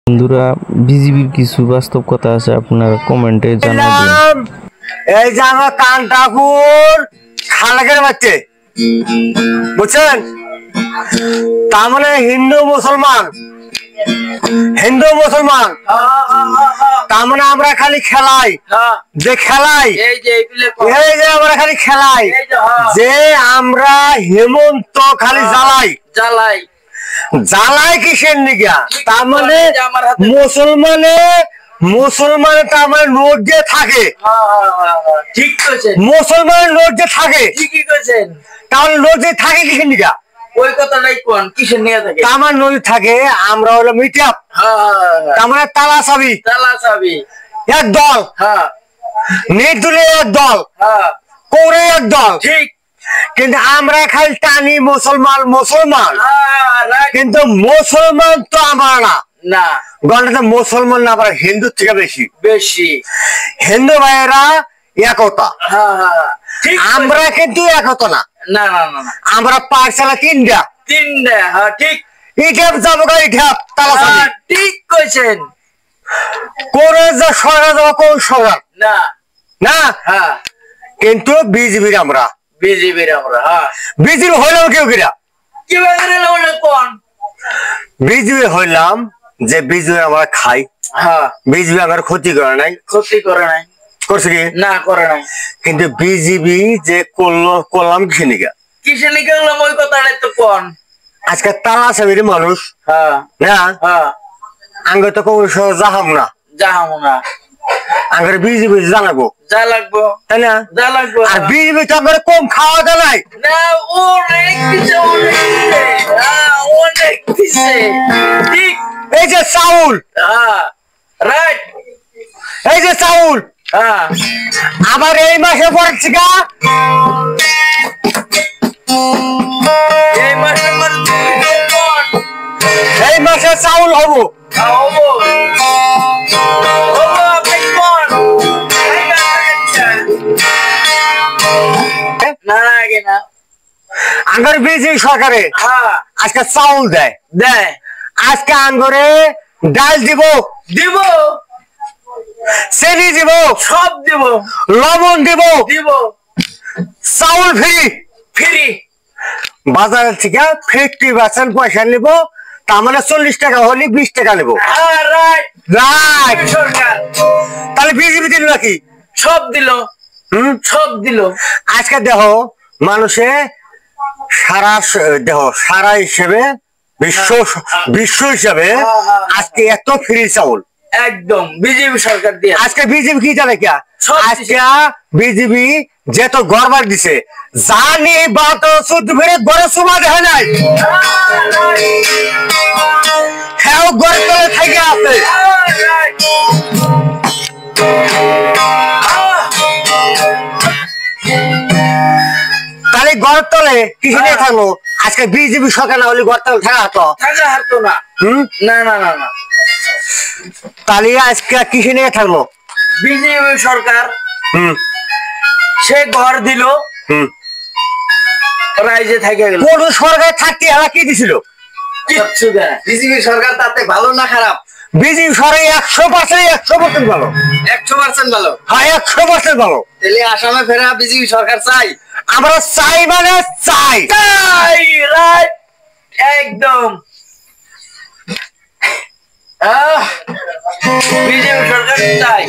বন্ধুরা, বিজিবির কিছু বাস্তব কথা আছে, আপনারা কমেন্টে জানাবেন। এই যে আমার কান ঠাকুর খালাকের বাচ্চা, বুঝছেন? তার মানে হিন্দু মুসলমান তার মানে আমরা খালি খেলাই, যে খেলাই এই যে আমরা খালি খেলাই, যে আমরা হেমন্ত খালি জ্বালাই জ্বালাই কিসের নিগা? তার মানে মুসলমানে তার মানে নোট যে থাকে, ঠিক কইছেন, মুসলমানের নোট যে থাকে, ঠিকই কইছেন। তাহলে নোট যে থাকে কিসের নিগা? ওই কথাটাই কোন, কিসের নিয়ে থাকে? তার মানে নদী থাকে, আমরা হলো মিটাপ, তার মানে তালা চাবি এক দল, নেট দুলে এক দল, করে এক দল, ঠিক। কিন্তু আমরা খালি টানি মুসলমান, কিন্তু মুসলমান তো আমরা না, গণটা মুসলমান না, আমরা হিন্দু থেকে বেশি হিন্দু ভাইয়েরা একতা, আমরা কিন্তু একতা না, আমরা পাঠশালা তিনটা, ঠিক। ইঠাপ যাবো, ইঠাপ তালা চাবি, ঠিক কইছেন। করে যা সরকার যাবো, কোন সরকার না, কিন্তু বিজেপির আমরা বিজেপি হইলাম কেউ কিরা বিজেপি হইলাম যে বিজেপি আমরা খাই, বিজেপি আমার ক্ষতি করে নাই করছে কি না, করে নাই। কিন্তু বিজেপি যে করলাম কিসে নিকা ওই কথাটাই তো কোন। আজকে তালা চাবির মানুষ না, আঙ্গ তো কোন যাহাম না, আঙ্গের বিজেপি জানাবো, তাই না? আর বিজেপি তো আমার কম খাওয়া দাওয়াই না, অনেক দিছে। ঠিক। এই যে চাউল, রাইট, এই যে চাউল আবার এই মাসে পড়ছে গা, এই মাসে চাউল হবো, আঙ্গর বিজেপি সরকারে আজকে চাউল দেয়, আজকে আঙ্গরে ডাল দিব, চিনি দিব, সব দিব, লবণ দিব, চাউল ফ্রি, বাজার থেকে 50% পয়সা নিব, তার মানে 40 টাকা হলে 20 টাকা নেব। তাহলে বিজেপি দিল নাকি? সব দিল। আজকে মানুষে সারা হিসেবে বিশ্ব হিসাবে আজকে এত ফ্রি চাউল, একদম বিজেপি সরকার দিয়ে। আজকে বিজেপি কি জানে কে? আজকে বিজেপি যে তো গড়বার দিছে, জানি বাত শুদ্ধ ফেরে গড়ে সুমা দেখা নাই, হ্যাঁ গড়ে তলে থেকে আছে, তাহলে গড়ের তলে কিছু নিয়ে থাকলো। আজকে বিজেপি সরকার না হলে গড় তলে থাকা হারতো না। না, তাহলে আজকে কিসে নিয়ে থাকলো? বিজেপি সরকার সে ঘর দিল, রাইজে থেকে গেল। কোন সরকার থাকতে এরা কি দিছিল? কিচ্ছু দেয়। বিজেপি সরকার তাতে ভালো না খারাপ? বিজেপি সরকার 100% ভালো, 100% ভালো। হ্যাঁ 100% ভালো। তাহলে আসামে ফেরা বিজেপি সরকার চাই, আমরা চাই মানে চাই, রাইট, একদম। বিজেপি সরকার চাই।